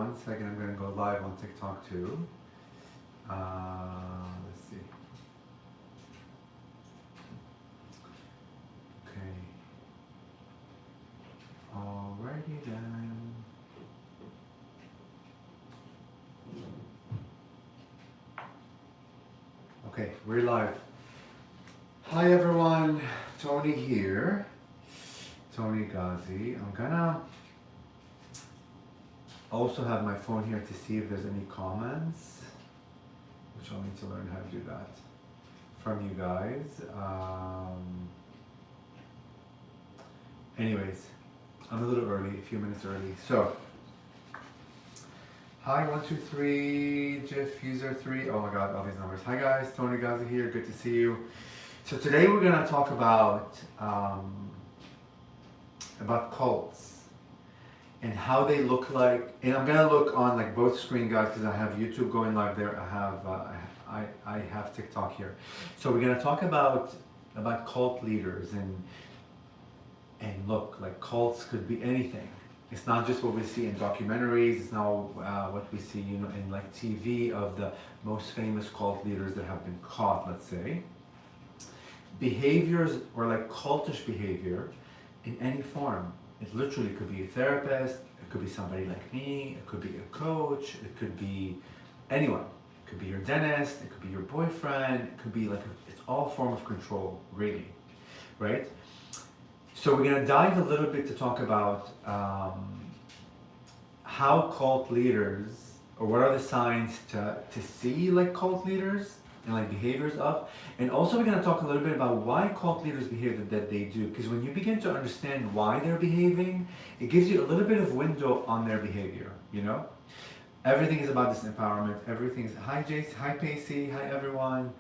1 second, I'm going to go live on TikTok too. Let's see. Okay. Alrighty then. Okay, we're live. Hi everyone, Toni here. Toni Ghazi. I'm gonna also have my phone here to see if there's any comments, which I'll need to learn how to do that from you guys. Anyways, I'm a little early, a few minutes early. So, hi 123 GIF user 3. Oh my god, all these numbers. Hi guys, Toni Ghazi here. Good to see you. So today we're gonna talk about cults and how they look like. And I'm gonna look on like both screen, guys, because I have YouTube going live there. I have TikTok here. So we're gonna talk about cult leaders and look, like cults could be anything. It's not just what we see in documentaries. It's not what we see, you know, in like TV of the most famous cult leaders that have been caught. Let's say behaviors or like cultish behavior in any form. It literally could be a therapist. It could be somebody like me. It could be a coach. It could be anyone. It could be your dentist. It could be your boyfriend. It could be like it's all form of control, really, right? So we're gonna dive a little bit to talk about how cult leaders, or what are the signs to see like cult leaders and like behaviors of, and also we're gonna talk a little bit about why cult leaders behave that they do, because when you begin to understand why they're behaving, it gives you a little bit of window on their behavior, you know? Everything is about this empowerment, everything's, hi Jace, hi Pacey, hi everyone.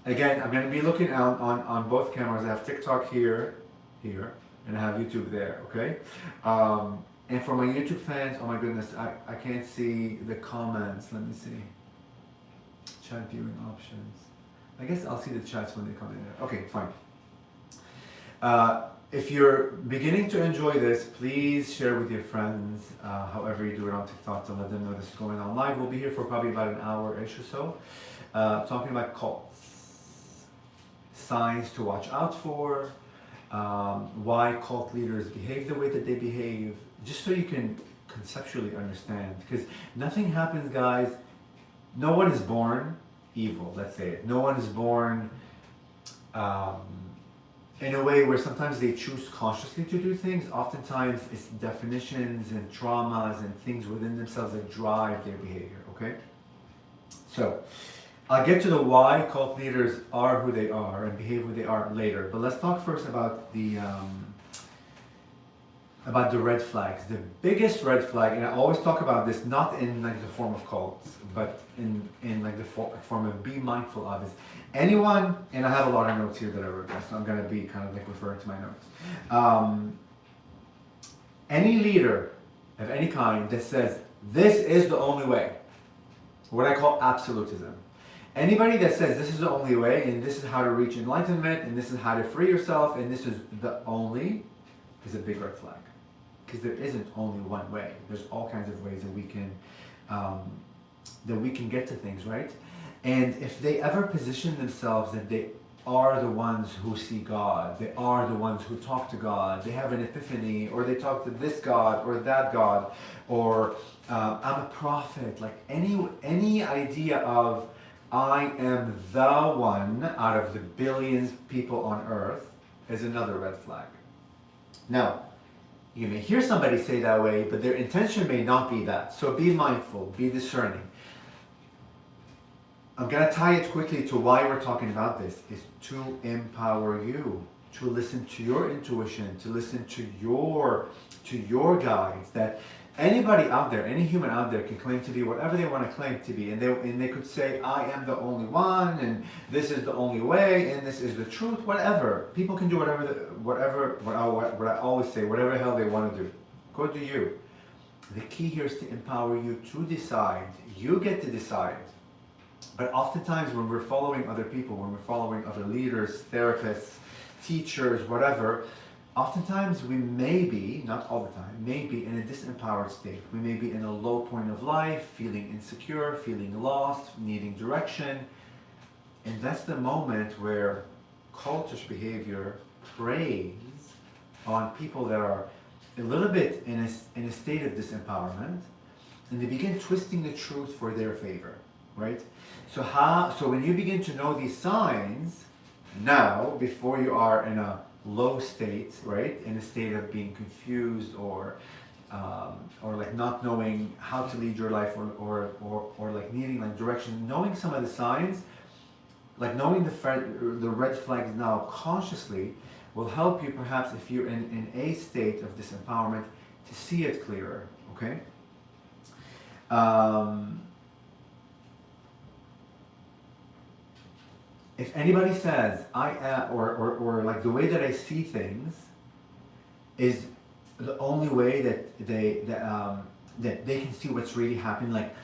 Again, I'm going to be looking out on both cameras. I have TikTok here, and I have YouTube there, okay? And for my YouTube fans, oh my goodness, I can't see the comments. Let me see. Chat viewing options. I guess I'll see the chats when they come in there. Okay, fine. If you're beginning to enjoy this, please share with your friends, however you do it on TikTok, to let them know this is going on live. We'll be here for probably about an hour-ish or so, talking about cults. Signs to watch out for, why cult leaders behave the way that they behave, just so you can conceptually understand. Because nothing happens, guys. No one is born evil, let's say it. No one is born in a way where sometimes they choose consciously to do things. Oftentimes it's definitions and traumas and things within themselves that drive their behavior, okay? So, I'll get to the why cult leaders are who they are and behave who they are later. But let's talk first about the red flags. The biggest red flag, and I always talk about this not in like the form of cults, but in like the form of be mindful of, is anyone, and I have a lot of notes here that I wrote down, so I'm going to be kind of like referring to my notes. Any leader of any kind that says this is the only way, what I call absolutism. Anybody that says this is the only way, and this is how to reach enlightenment, and this is how to free yourself, and this is the only, is a big red flag. Because there isn't only one way. There's all kinds of ways that we can get to things, right? And if they ever position themselves that they are the ones who see God, they are the ones who talk to God, they have an epiphany, or they talk to this God or that God, or I'm a prophet, like any idea of I am the one out of the billions people on earth is another red flag. Now, you may hear somebody say that way, but their intention may not be that. So be mindful, be discerning. I'm going to tie it quickly to why we're talking about this, is to empower you, to listen to your intuition, to listen to your guides, that anybody out there, any human out there can claim to be whatever they want to claim to be, and they could say, I am the only one, and this is the only way, and this is the truth, whatever. People can do what I always say, whatever the hell they want to do. Go do you. The key here is to empower you to decide. You get to decide. But oftentimes when we're following other people, when we're following other leaders, therapists, teachers, whatever, oftentimes we may be, not all the time, may be in a disempowered state. We may be in a low point of life, feeling insecure, feeling lost, needing direction. And that's the moment where cultish behavior preys on people that are a little bit in a state of disempowerment, and they begin twisting the truth for their favor, right? So when you begin to know these signs now, before you are in a low state, right, in a state of being confused or like not knowing how to lead your life, or like needing like direction, knowing some of the signs, like knowing the red flags now consciously will help you, perhaps if you're in a state of disempowerment, to see it clearer, okay? If anybody says or like the way that I see things is the only way that they can see what's really happening, like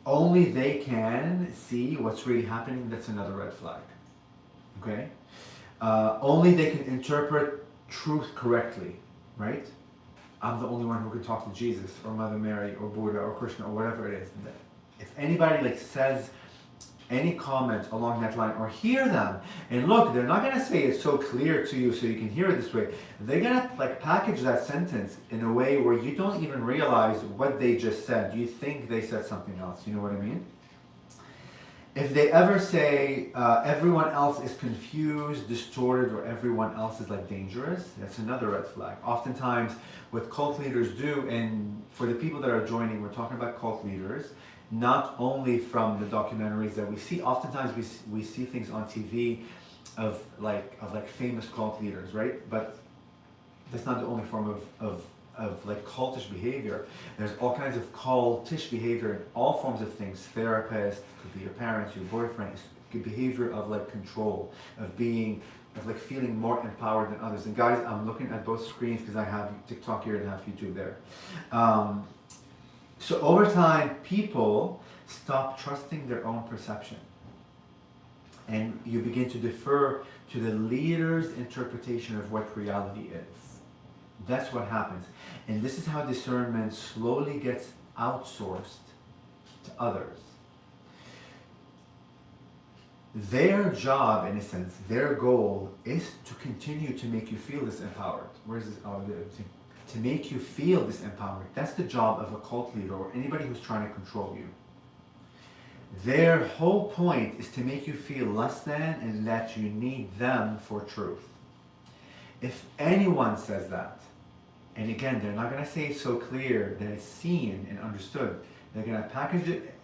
only they can see what's really happening, that's another red flag, okay? Only they can interpret truth correctly, right? I'm the only one who can talk to Jesus or Mother Mary or Buddha or Krishna or whatever it is. If anybody like says any comment along that line, or hear them, and look, they're not gonna say it so clear to you so you can hear it this way. They're gonna like package that sentence in a way where you don't even realize what they just said. You think they said something else. You know what I mean? If they ever say everyone else is confused, distorted, or everyone else is like dangerous, that's another red flag. Oftentimes, what cult leaders do, and for the people that are joining, we're talking about cult leaders, not only from the documentaries that we see. Oftentimes, we see things on TV of famous cult leaders, right? But that's not the only form of like cultish behavior. There's all kinds of cultish behavior in all forms of things. Therapists, could be your parents, your boyfriend, behavior of like control, of like feeling more empowered than others. And guys, I'm looking at both screens because I have TikTok here and I have YouTube there. So over time, people stop trusting their own perception. And you begin to defer to the leader's interpretation of what reality is. That's what happens. And this is how discernment slowly gets outsourced to others. Their job, in a sense, their goal is to continue to make you feel disempowered. Where's this? To make you feel disempowered. That's the job of a cult leader or anybody who's trying to control you. Their whole point is to make you feel less than and that you need them for truth. If anyone says that, and again, they're not going to say it so clear that it's seen and understood. They're going to package it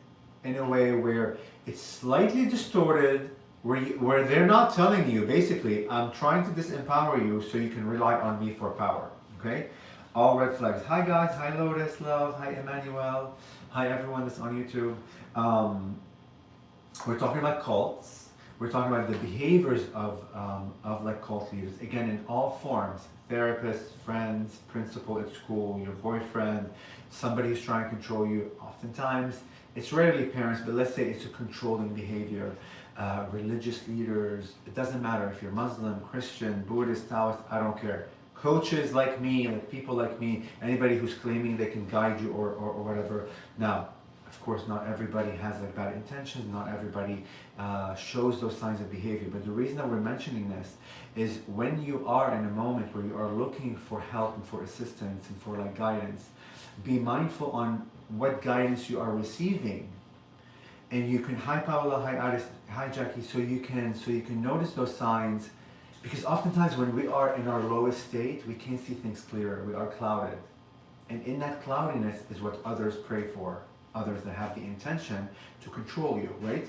in a way where it's slightly distorted, where they're not telling you, basically, I'm trying to disempower you so you can rely on me for power. Okay? All red flags. Hi guys, hi Lotus Love, hi Emmanuel, hi everyone that's on YouTube. We're talking about cults. We're talking about the behaviors of like cult leaders. Again, in all forms. Therapists, friends, principal at school, your boyfriend, somebody who's trying to control you. Oftentimes, it's rarely parents, but let's say it's a controlling behavior. Religious leaders, it doesn't matter if you're Muslim, Christian, Buddhist, Taoist, I don't care. Coaches like me, like people like me, anybody who's claiming they can guide you or whatever. Now, of course, not everybody has like bad intentions, not everybody shows those signs of behavior. But the reason that we're mentioning this is when you are in a moment where you are looking for help and for assistance and for like guidance, be mindful on what guidance you are receiving. And you can, hi Paola, hi Aris, hi Jackie, so you can notice those signs. Because oftentimes when we are in our lowest state, we can't see things clearer. We are clouded. And in that cloudiness is what others pray for. Others that have the intention to control you, right?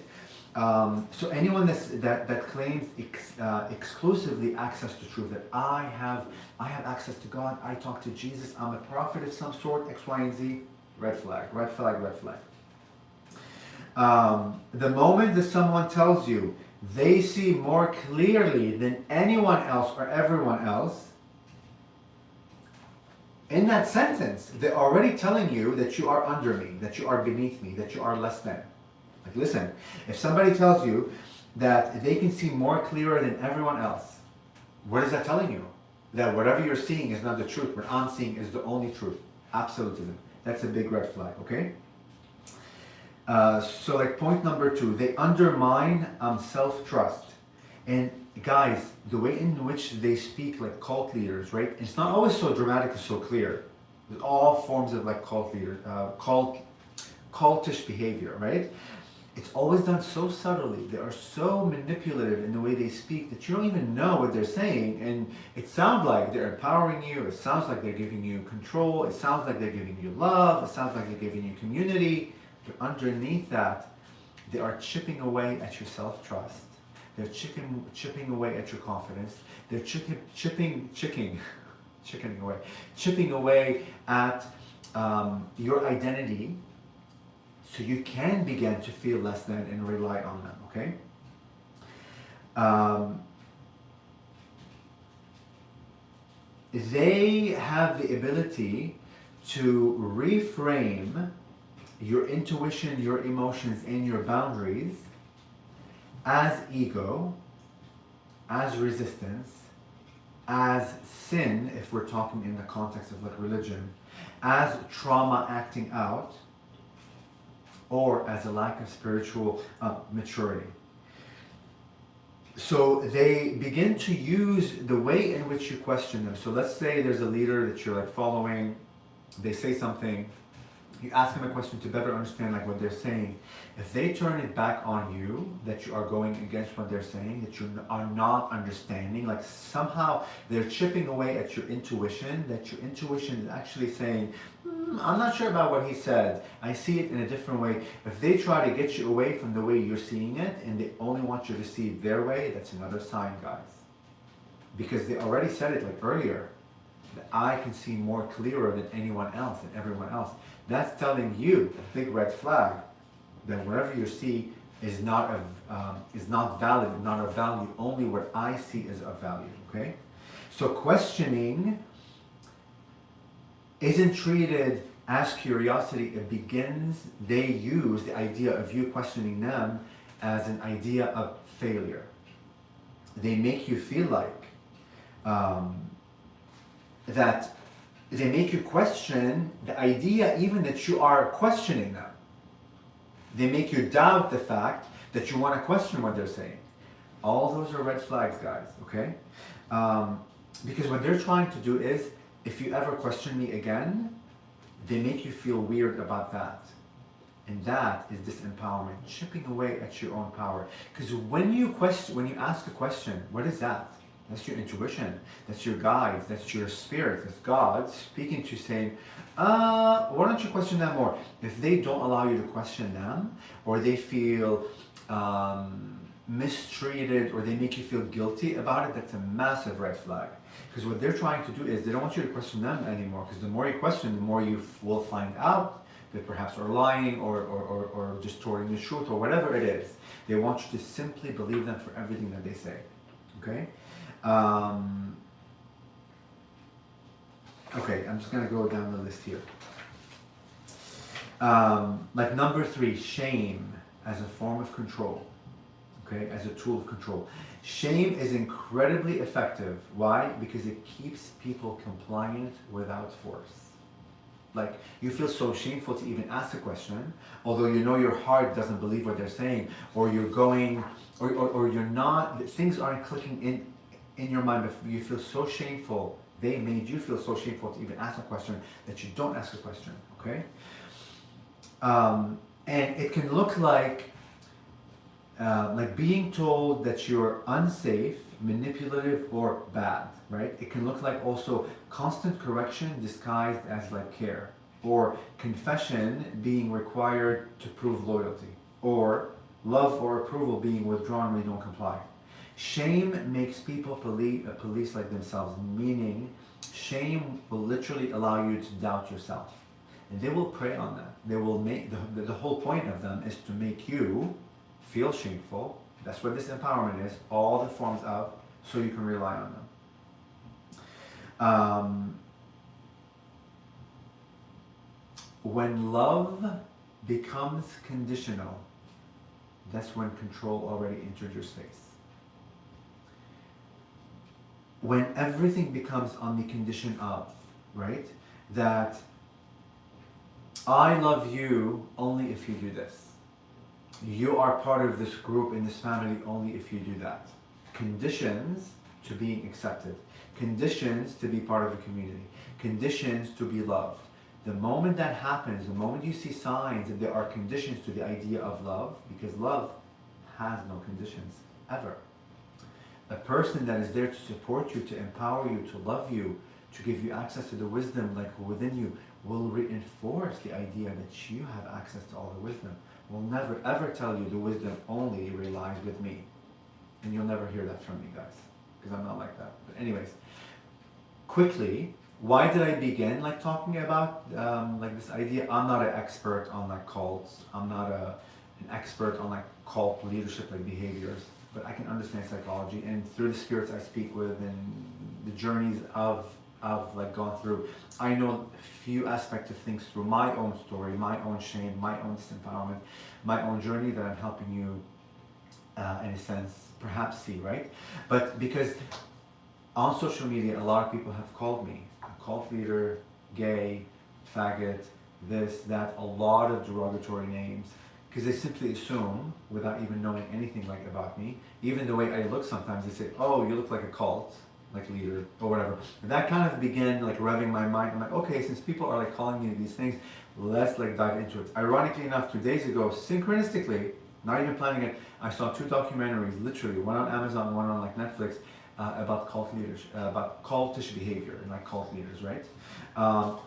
So anyone that claims exclusively access to truth, that I have access to God, I talk to Jesus, I'm a prophet of some sort, X, Y, and Z, red flag, red flag, red flag. The moment that someone tells you they see more clearly than anyone else or everyone else, in that sentence, they're already telling you that you are under me, that you are beneath me, that you are less than. Like, listen, if somebody tells you that they can see more clearer than everyone else, what is that telling you? that whatever you're seeing is not the truth, what I'm seeing is the only truth. Absolutism. That's a big red flag, okay? So like point number 2, they undermine self-trust. And guys, the way in which they speak like cult leaders, right? It's not always so dramatic and so clear. There's all forms of like cultish behavior, right? It's always done so subtly. They are so manipulative in the way they speak that you don't even know what they're saying. And it sounds like they're empowering you. It sounds like they're giving you control. It sounds like they're giving you love. It sounds like they're giving you community. But underneath that, they are chipping away at your self-trust. They're chipping away at your confidence. They're chipping away at your identity, so you can begin to feel less than and rely on them, okay? They have the ability to reframe your intuition, your emotions, and your boundaries as ego, as resistance, as sin, if we're talking in the context of like religion, as trauma acting out, or as a lack of spiritual maturity. So they begin to use the way in which you question them. So let's say there's a leader that you're like following, they say something, you ask them a question to better understand like what they're saying. If they turn it back on you, that you are going against what they're saying, that you are not understanding, like somehow they're chipping away at your intuition, that your intuition is actually saying, I'm not sure about what he said, I see it in a different way. If they try to get you away from the way you're seeing it, and they only want you to see it their way, that's another sign, guys. Because they already said it like earlier, that I can see more clearer than anyone else, than everyone else. That's telling you, a big red flag, that whatever you see is not valid, not of value. Only what I see is of value, okay? So questioning isn't treated as curiosity. It begins, they use the idea of you questioning them as an idea of failure. They make you feel like that they make you question the idea even that you are questioning them. They make you doubt the fact that you want to question what they're saying. All those are red flags, guys, okay? Because what they're trying to do is, if you ever question me again, they make you feel weird about that. And that is disempowerment, chipping away at your own power. Because when you ask a question, what is that? That's your intuition, that's your guides, that's your spirit, that's God speaking to you saying, why don't you question them more? If they don't allow you to question them, or they feel mistreated, or they make you feel guilty about it, that's a massive red flag. Because what they're trying to do is, they don't want you to question them anymore, because the more you question, the more you will find out that perhaps are lying, or distorting the truth, or whatever it is. They want you to simply believe them for everything that they say, okay? Okay, I'm just going to go down the list here. Like number 3, shame as a form of control, okay, as a tool of control. Shame is incredibly effective. Why? Because it keeps people compliant without force. Like, you feel so shameful to even ask a question, although you know your heart doesn't believe what they're saying, or you're going, or you're not, things aren't clicking in your mind, but you feel so shameful, they made you feel so shameful to even ask a question, that you don't ask a question, okay? And it can look like being told that you're unsafe, manipulative, or bad, right? It can look like also constant correction disguised as like care, or confession being required to prove loyalty, or love or approval being withdrawn when you don't comply. Shame makes people police like themselves, meaning shame will literally allow you to doubt yourself. And they will prey on that. They will make, the whole point of them is to make you feel shameful. That's what this empowerment is, all the forms of, so you can rely on them. When love becomes conditional, that's when control already entered your space. when everything becomes on the condition of, right, that I love you only if you do this. You are part of this group in this family only if you do that. Conditions to being accepted. Conditions to be part of a community. Conditions to be loved. The moment that happens, the moment you see signs that there are conditions to the idea of love, because love has no conditions, ever. A person that is there to support you, to empower you, to love you, to give you access to the wisdom like within you, will reinforce the idea that you have access to all the wisdom. Will never ever tell you the wisdom only relies with me. And you'll never hear that from me, guys, because I'm not like that. But anyways, quickly, why did I begin like talking about like this idea? I'm not an expert on like cults. I'm not an expert on like cult leadership like behaviors, but I can understand psychology, and through the spirits I speak with and the journeys of like gone through, I know a few aspects of things through my own story, my own shame, my own disempowerment, my own journey that I'm helping you in a sense perhaps see, right? But because on social media a lot of people have called me a cult leader, gay, faggot, this, that, a lot of derogatory names, because they simply assume, without even knowing anything like about me, even the way I look sometimes, they say, oh, you look like a cult like leader or whatever. And that kind of began like revving my mind. I'm like, okay, since people are like calling me these things, let's like dive into it. Ironically enough, 2 days ago, synchronistically, not even planning it, I saw 2 documentaries, literally, one on Amazon, one on like Netflix, about cult leaders, about cultish behavior and like cult leaders, right?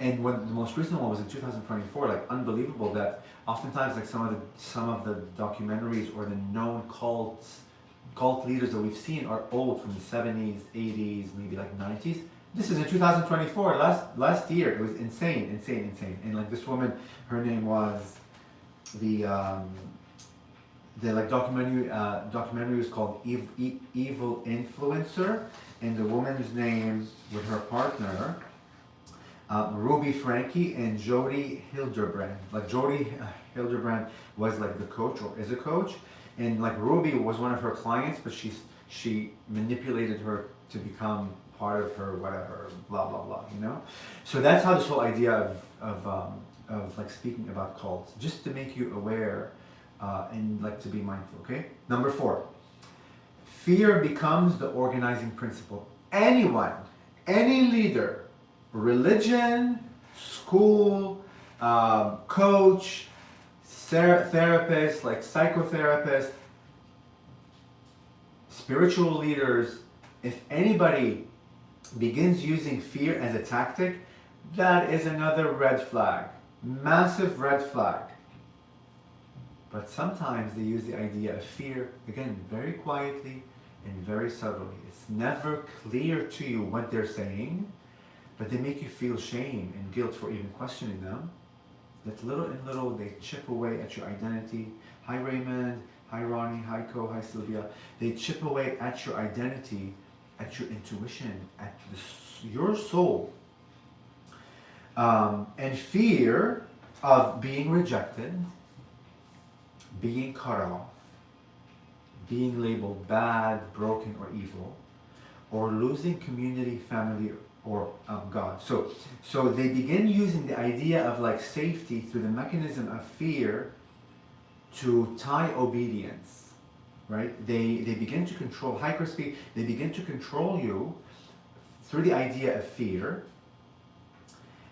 And when the most recent one was in 2024, like unbelievable that oftentimes like some of the documentaries or the known cult leaders that we've seen are old, from the 70s, 80s, maybe like 90s. This is in 2024, last year. It was insane. And like this woman, her name was the like documentary was called Evil Influencer, and the woman's name with her partner, Ruby Frankie and Jody Hildebrand. Like Jody Hildebrand was like the coach, or is a coach, and like Ruby was one of her clients, but she manipulated her to become part of her whatever, blah blah blah, you know. So that's how this whole idea of like speaking about cults, just to make you aware and like to be mindful. Okay. Number 4, fear becomes the organizing principle. Anyone, any leader, religion, school, coach, therapist, like psychotherapist, spiritual leaders, if anybody begins using fear as a tactic, that is another red flag, massive red flag. But sometimes they use the idea of fear, again, very quietly and very subtly. It's never clear to you what they're saying, but they make you feel shame and guilt for even questioning them. That little and little, they chip away at your identity. Hi Raymond, hi Ronnie, hi Co, hi Sylvia. They chip away at your identity, at your intuition, at your soul. And fear of being rejected, being cut off, being labeled bad, broken, or evil, or losing community, family, or God. So they begin using the idea of like safety through the mechanism of fear to tie obedience, right? They begin to control, hi Crispy, they begin to control you through the idea of fear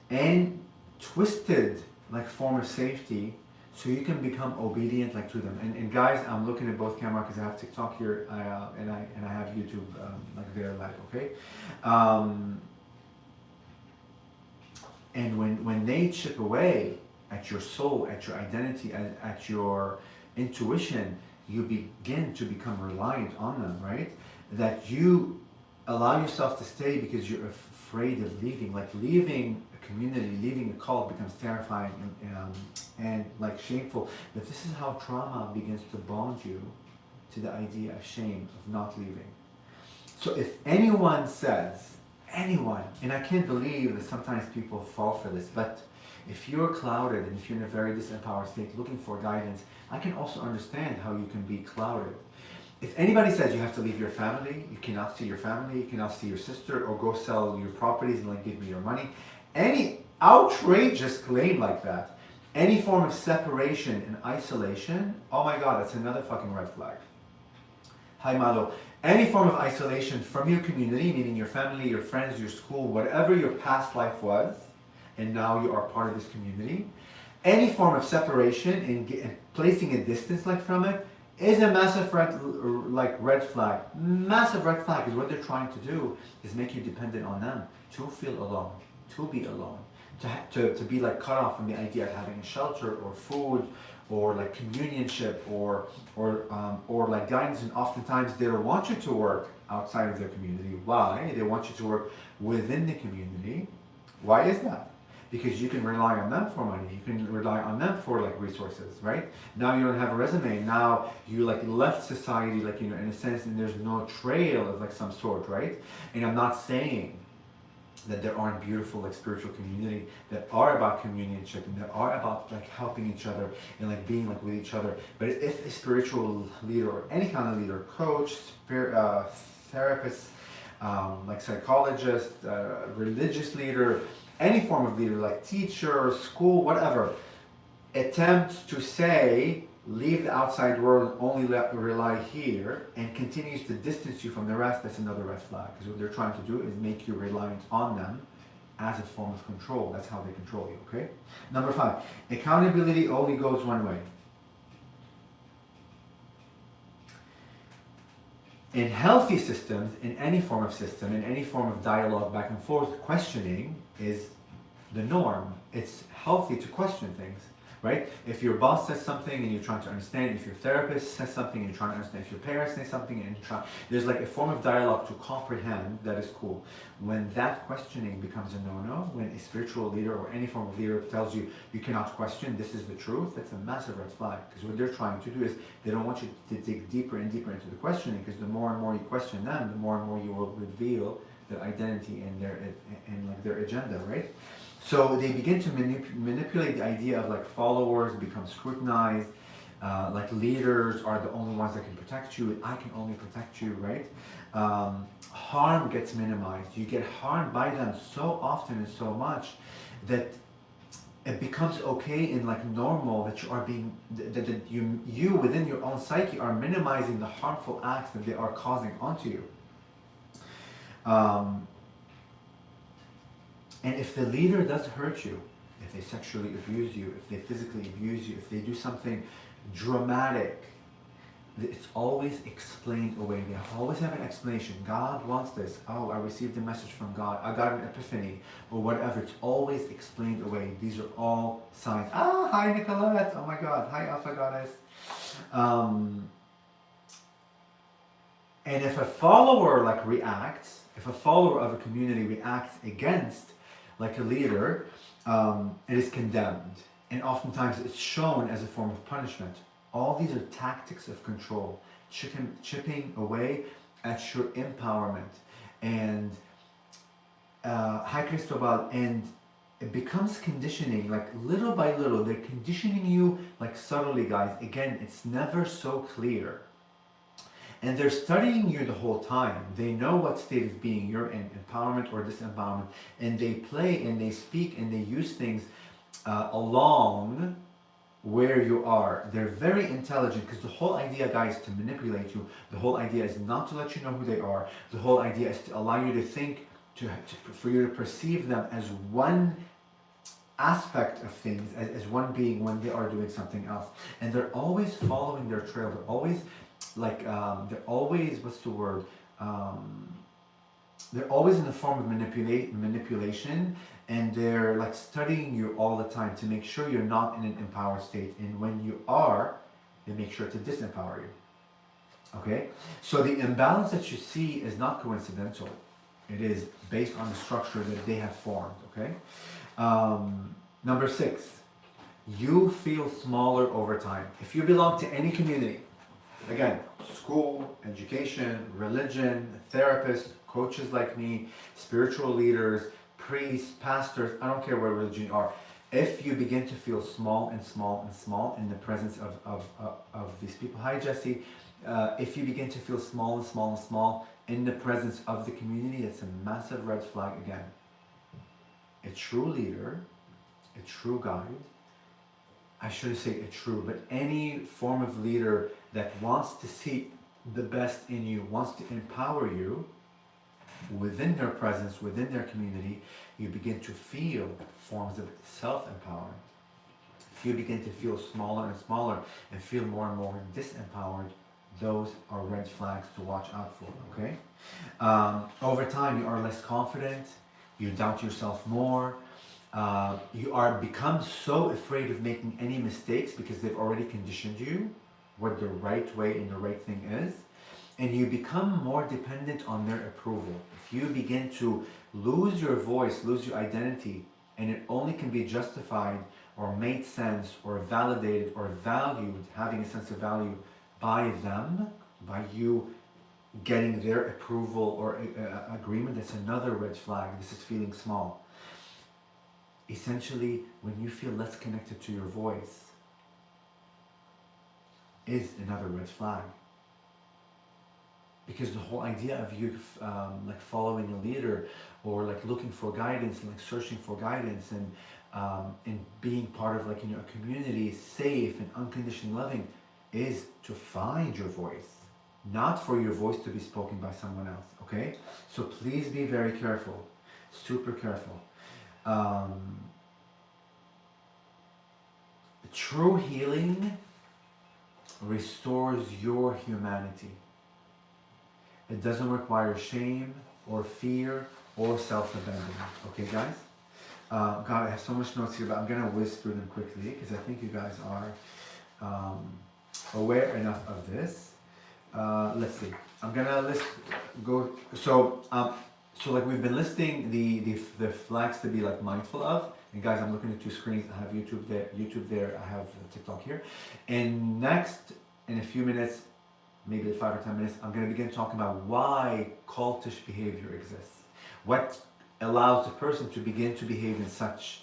and twisted like form of safety, so you can become obedient like to them. And guys, I'm looking at both cameras because I have TikTok here and I have YouTube like there live, okay? And when they chip away at your soul, at your identity, at your intuition, you begin to become reliant on them, right? That you allow yourself to stay because you're afraid of leaving. Like leaving a community, leaving a cult becomes terrifying and like shameful. But this is how trauma begins to bond you to the idea of shame, of not leaving. So if anyone says, anyone, and I can't believe that sometimes people fall for this, but if you're clouded and if you're in a very disempowered state looking for guidance, I can also understand how you can be clouded. If anybody says you have to leave your family, you cannot see your family, you cannot see your sister, or go sell your properties and like give me your money, any outrageous claim like that, any form of separation and isolation, oh my God, that's another fucking red flag. Hi Malo. Any form of isolation from your community, meaning your family, your friends, your school, whatever your past life was, and now you are part of this community, any form of separation and placing a distance like from it is a massive red flag. Massive red flag, because what they're trying to do is make you dependent on them, to feel alone, to be alone, to be like cut off from the idea of having a shelter or food or like communionship or like guidance. And oftentimes they don't want you to work outside of their community. Why? They want you to work within the community. Why is that? Because you can rely on them for money. You can rely on them for like resources, right? Now you don't have a resume. Now you like left society, like, you know, in a sense, and there's no trail of like some sort, right? And I'm not saying that there aren't beautiful like spiritual community that are about communionship and that are about like helping each other and like being like with each other. But if a spiritual leader or any kind of leader, coach, therapist, like psychologist, religious leader, any form of leader, like teacher, school, whatever, attempts to say, leave the outside world, only rely here, and continues to distance you from the rest, that's another red flag. Because what they're trying to do is make you reliant on them as a form of control. That's how they control you, okay? Number 5, accountability only goes one way. In healthy systems, in any form of system, in any form of dialogue back and forth, questioning is the norm. It's healthy to question things, right? If your boss says something and you're trying to understand, if your therapist says something and you're trying to understand, if your parents say something and there's like a form of dialogue to comprehend, that is cool. When that questioning becomes a no-no, when a spiritual leader or any form of leader tells you you cannot question, this is the truth, that's a massive red flag. Because what they're trying to do is they don't want you to dig deeper and deeper into the questioning, because the more and more you question them, the more and more you will reveal their identity and their agenda, right? So they begin to manipulate the idea of like followers become scrutinized, like leaders are the only ones that can protect you, I can only protect you, right? Harm gets minimized. You get harmed by them so often and so much that it becomes okay and like normal that you are being, that you within your own psyche are minimizing the harmful acts that they are causing onto you. And if the leader does hurt you, if they sexually abuse you, if they physically abuse you, if they do something dramatic, it's always explained away. They always have an explanation. God wants this. Oh, I received a message from God. I got an epiphany or whatever. It's always explained away. These are all signs. Ah, hi Nicolette. Oh my God. Hi Alpha Goddess. And if a follower like reacts, if a follower of a community reacts against like a leader, it is condemned. And oftentimes it's shown as a form of punishment. All these are tactics of control, chipping away at your empowerment. And hi Cristobal, and it becomes conditioning, like little by little, they're conditioning you like subtly, guys. Again, it's never so clear. And they're studying you the whole time. They know what state of being you're in, empowerment or disempowerment. And they play and they speak and they use things along where you are. They're very intelligent, because the whole idea, guys, is to manipulate you. The whole idea is not to let you know who they are. The whole idea is to allow you to think, for you to perceive them as one aspect of things, as one being when they are doing something else. And they're always following their trail. They're always like, they're always, what's the word? They're always in the form of manipulation, and they're like studying you all the time to make sure you're not in an empowered state. And when you are, they make sure to disempower you. Okay? So the imbalance that you see is not coincidental. It is based on the structure that they have formed. Okay? Number 6, you feel smaller over time. If you belong to any community, again, school, education, religion, therapists, coaches like me, spiritual leaders, priests, pastors, I don't care what religion you are. If you begin to feel small and small and small in the presence of these people. Hi Jesse, If you begin to feel small and small and small in the presence of the community, it's a massive red flag again. A true leader, a true guide, I shouldn't say a true, but any form of leader that wants to see the best in you, wants to empower you within their presence, within their community, you begin to feel forms of self-empowerment. If you begin to feel smaller and smaller and feel more and more disempowered, those are red flags to watch out for, okay? Over time, you are less confident, you doubt yourself more, you are become so afraid of making any mistakes because they've already conditioned you what the right way and the right thing is, and you become more dependent on their approval. If you begin to lose your voice, lose your identity, and it only can be justified or made sense or validated or valued, having a sense of value by them, by you getting their approval or agreement, that's another red flag. This is feeling small. Essentially, when you feel less connected to your voice, is another red flag. Because the whole idea of you like following a leader or like looking for guidance and like searching for guidance and being part of like, you know, a community, safe and unconditionally loving, is to find your voice, not for your voice to be spoken by someone else, okay? So please be very careful, super careful. True healing restores your humanity. It doesn't require shame or fear or self-abandonment. Okay, guys? God, I have so much notes here, but I'm going to whiz through them quickly because I think you guys are aware enough of this. Let's see. I'm going to go. So like we've been listing the flags to be like mindful of. And guys, I'm looking at two screens. I have YouTube there. I have TikTok here. And next, in a few minutes, maybe 5 or 10 minutes, I'm going to begin talking about why cultish behavior exists. What allows a person to begin to behave in such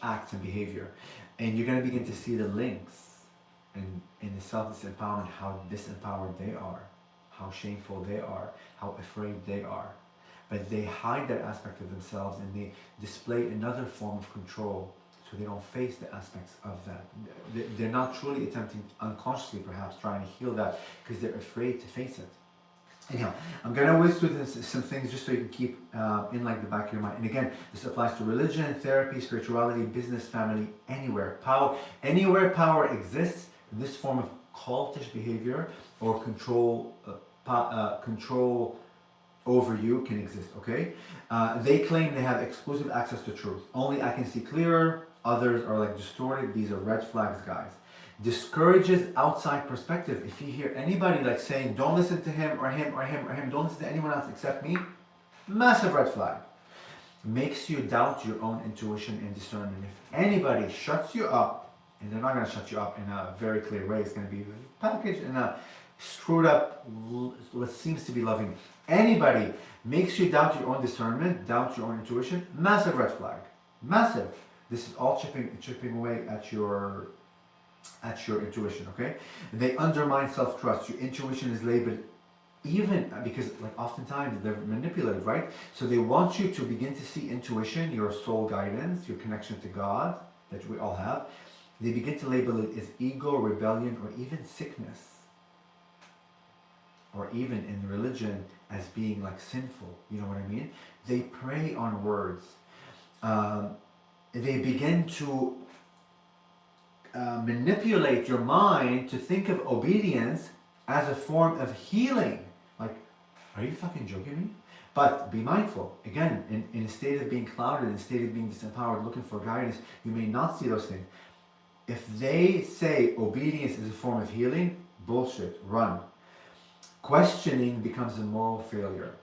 acts and behavior. And you're going to begin to see the links in the self-disempowerment, how disempowered they are, how shameful they are, how afraid they are. But they hide that aspect of themselves and they display another form of control, so they don't face the aspects of that. They're not truly attempting, unconsciously perhaps, trying to heal that because they're afraid to face it. Anyhow, I'm going to whiz through some things just so you can keep in like the back of your mind. And again, this applies to religion, therapy, spirituality, business, family, anywhere. Anywhere power exists, this form of cultish behavior or control over you can exist, okay? They claim they have exclusive access to truth. Only I can see clearer, others are like distorted. These are red flags, guys. Discourages outside perspective. If you hear anybody like saying, don't listen to him or him or him or him, don't listen to anyone else except me, massive red flag. Makes you doubt your own intuition and discernment. If anybody shuts you up, and they're not going to shut you up in a very clear way, it's going to be packaged in a screwed up, what seems to be loving. Anybody makes you doubt your own discernment, doubt your own intuition, massive red flag. Massive. This is all chipping away at your intuition, okay? They undermine self-trust. Your intuition is labeled, even because like oftentimes they're manipulative, right? So they want you to begin to see intuition, your soul guidance, your connection to God that we all have. They begin to label it as ego, rebellion, or even sickness. Or even in religion as being like sinful, you know what I mean? They prey on words. They begin to manipulate your mind to think of obedience as a form of healing. Like, are you fucking joking me? But be mindful. Again, in a state of being clouded, in a state of being disempowered, looking for guidance, you may not see those things. If they say obedience is a form of healing, bullshit, run. Questioning becomes a moral failure.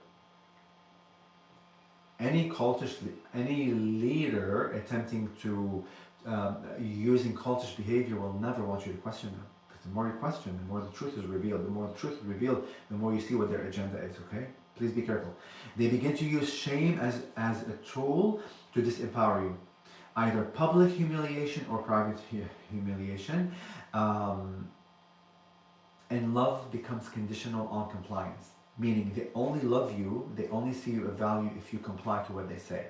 Any leader attempting to using cultish behavior will never want you to question them. Because the more you question, the more the truth is revealed. The more the truth is revealed, the more you see what their agenda is, okay? Please be careful. They begin to use shame as a tool to disempower you. Either public humiliation or private humiliation. And love becomes conditional on compliance, meaning they only love you, they only see you of value if you comply to what they say.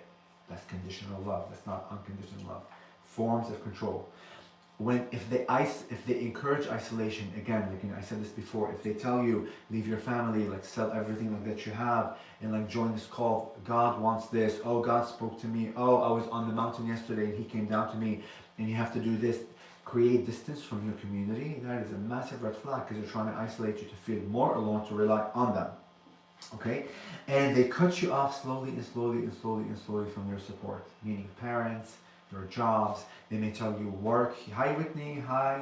That's conditional love. That's not unconditional love. Forms of control. If they encourage isolation, again, like, I said this before, if they tell you leave your family, like sell everything like that you have, and like join this call, God wants this. Oh, God spoke to me. Oh, I was on the mountain yesterday and He came down to me, and you have to do this. Create distance from your community. That is a massive red flag, because they're trying to isolate you to feel more alone, to rely on them. Okay, and they cut you off slowly and slowly and slowly and slowly from your support, meaning parents, your jobs. They may tell you work. Hi Whitney, hi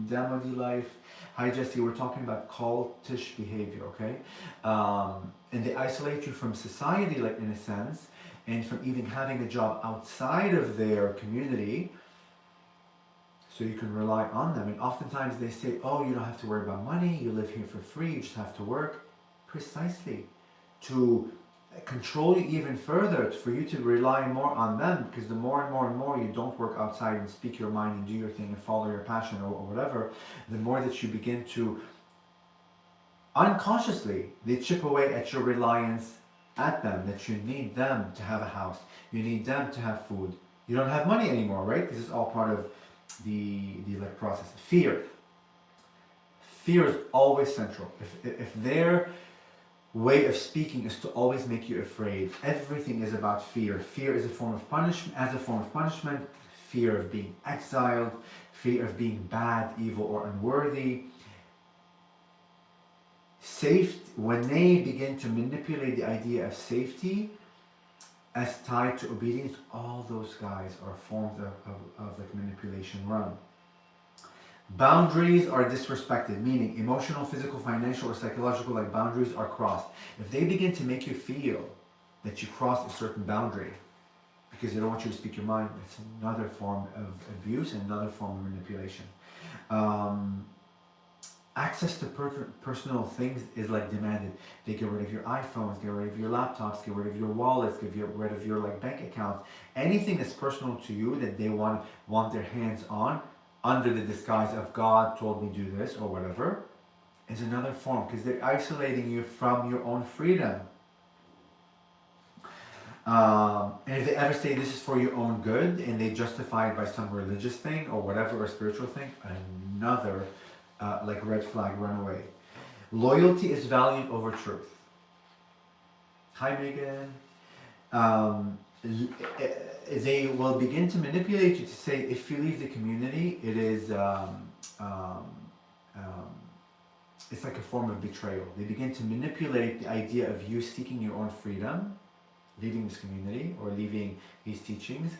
Damody Life, hi Jesse. We're talking about cultish behavior, okay? And they isolate you from society, like in a sense, and from even having a job outside of their community, so you can rely on them. And oftentimes they say, oh, you don't have to worry about money, you live here for free, you just have to work. Precisely, to control you even further, for you to rely more on them, because the more and more and more you don't work outside and speak your mind and do your thing and follow your passion or whatever, the more that you begin to unconsciously, they chip away at your reliance at them, that you need them to have a house, you need them to have food, you don't have money anymore, right? This is all part of the like process. Fear is always central. If their way of speaking is to always make you afraid, everything is about fear. Fear is a form of punishment, fear of being exiled, fear of being bad, evil, or unworthy. When they begin to manipulate the idea of safety as tied to obedience, all those guys are forms of like manipulation run. Boundaries are disrespected, meaning emotional, physical, financial, or psychological, like boundaries are crossed. If they begin to make you feel that you crossed a certain boundary because they don't want you to speak your mind, it's another form of abuse and another form of manipulation. Access to personal things is like demanded. They get rid of your iPhones, get rid of your laptops, get rid of your wallets, get rid of your like bank accounts. Anything that's personal to you that they want their hands on, under the disguise of God told me do this or whatever, is another form, because they're isolating you from your own freedom. And if they ever say this is for your own good and they justify it by some religious thing or whatever, or spiritual thing, another like red flag, run away. Loyalty is valued over truth. Hi Megan. They will begin to manipulate you to say if you leave the community, it is it's like a form of betrayal. They begin to manipulate the idea of you seeking your own freedom, leaving this community or leaving these teachings,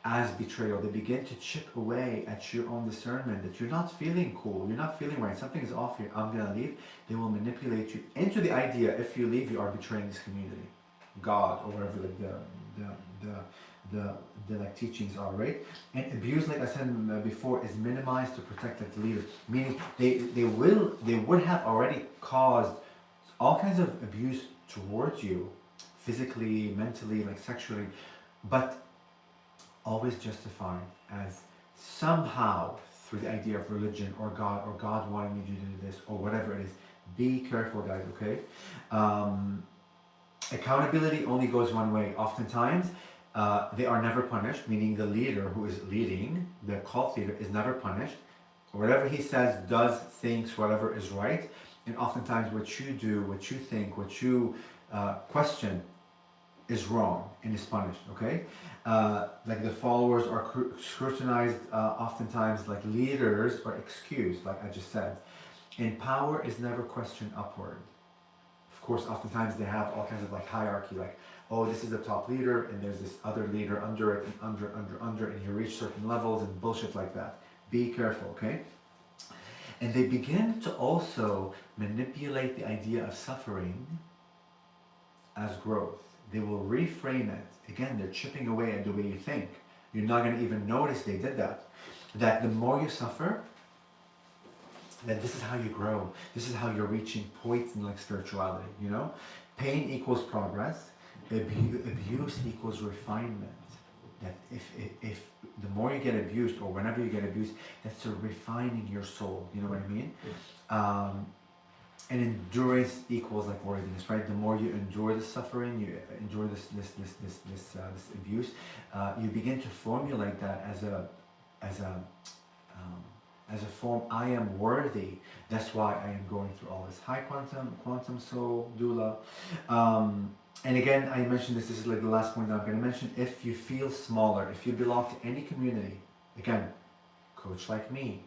as betrayal. They begin to chip away at your own discernment that you're not feeling cool, you're not feeling right, something is off here, I'm gonna leave. They will manipulate you into the idea if you leave, you are betraying this community, God, or whatever like the like teachings are, right? And abuse, like I said before, is minimized to protect like the leader, meaning they would have already caused all kinds of abuse towards you, physically, mentally, like sexually, but always justified as somehow through the idea of religion or God wanted me to do this or whatever it is. Be careful, guys, okay? Accountability only goes one way. Oftentimes, they are never punished, meaning the leader who is leading, the cult leader, is never punished. Whatever he says, does, thinks, whatever is right. And oftentimes what you do, what you think, what you question is wrong and is punished, okay? Like the followers are scrutinized, oftentimes like leaders are excused, like I just said. And power is never questioned upward. Of course, oftentimes they have all kinds of like hierarchy, like, oh, this is the top leader and there's this other leader under it and under, and you reach certain levels and bullshit like that. Be careful, okay? And they begin to also manipulate the idea of suffering as growth. They will reframe it. Again, they're chipping away at the way you think. You're not going to even notice they did that. That the more you suffer, that this is how you grow. This is how you're reaching points in like spirituality, you know? Pain equals progress. Abuse equals refinement. that if the more you get abused or whenever you get abused, that's a refining your soul. You know what I mean? And endurance equals like worthiness, right? The more you endure the suffering, you endure this abuse, you begin to formulate that as a as a form. I am worthy. That's why I am going through all this. High quantum soul, doula. And again, I mentioned this. This is like the last point that I'm going to mention. If you feel smaller, if you belong to any community, again, coach like me.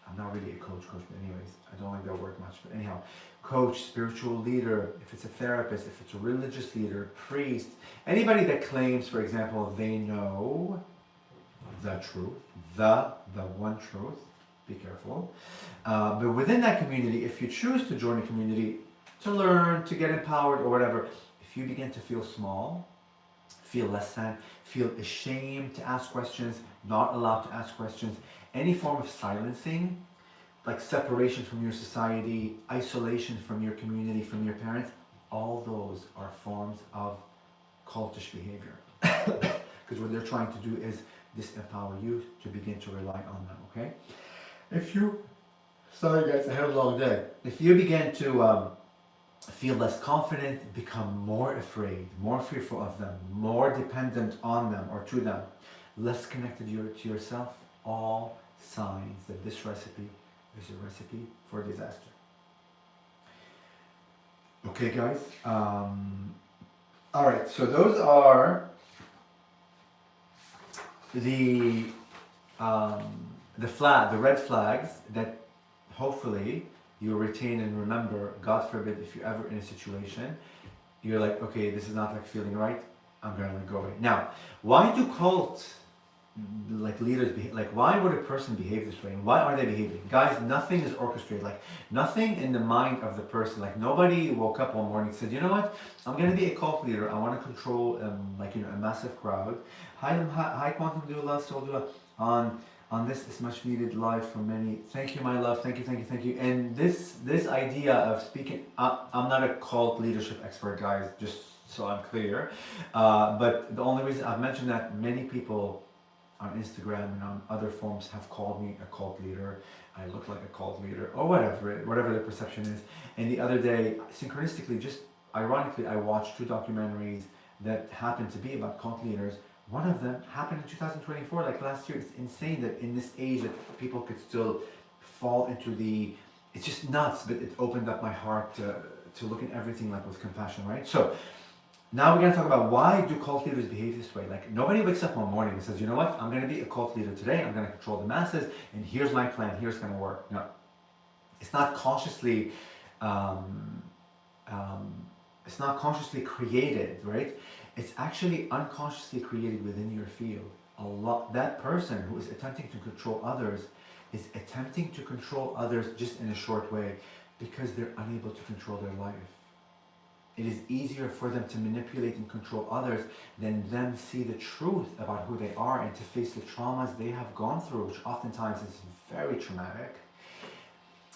I'm not really a coach, but anyways, I don't like that word much. But anyhow, coach, spiritual leader, if it's a therapist, if it's a religious leader, priest, anybody that claims, for example, they know the truth, the one truth, be careful. But within that community, if you choose to join a community to learn, to get empowered or whatever, if you begin to feel small, feel less than, feel ashamed to ask questions, not allowed to ask questions, any form of silencing, like separation from your society, isolation from your community, from your parents, all those are forms of cultish behavior. Because what they're trying to do is disempower you to begin to rely on them, okay? If you, sorry guys, I had a long day. If you begin to feel less confident, become more afraid, more fearful of them, more dependent on them or to them, less connected to yourself, all signs that this recipe is a recipe for disaster. Okay guys, all right, so those are the red flags that hopefully you retain and remember. God forbid, if you're ever in a situation, you're like, okay, this is not like feeling right, I'm gonna let go of it. Now, why do cults like leaders behave, like why would a person behave this way and why are they behaving? Guys, nothing is orchestrated, like nothing in the mind of the person, like nobody woke up one morning and said, you know what, I'm going to be a cult leader, I want to control like, you know, a massive crowd. High quantum doula, soul doula, on this much needed live from many. Thank you, my love. Thank you. And this idea of speaking, I'm not a cult leadership expert, guys, just so I'm clear, but the only reason I've mentioned that, many people on Instagram and on other forms have called me a cult leader. I look like a cult leader or whatever the perception is. And the other day, synchronistically, just ironically, I watched 2 documentaries that happened to be about cult leaders. One of them happened in 2024, like last year. It's insane that in this age that people could still fall into it's just nuts, but it opened up my heart to look at everything like with compassion, right? So now we're going to talk about why do cult leaders behave this way. Like nobody wakes up one morning and says, you know what, I'm going to be a cult leader today, I'm going to control the masses, and here's my plan, here's going to work. No, it's not consciously created, right? It's actually unconsciously created within your field. That person who is attempting to control others is attempting to control others just in a short way because they're unable to control their life. It is easier for them to manipulate and control others than them see the truth about who they are and to face the traumas they have gone through, which oftentimes is very traumatic.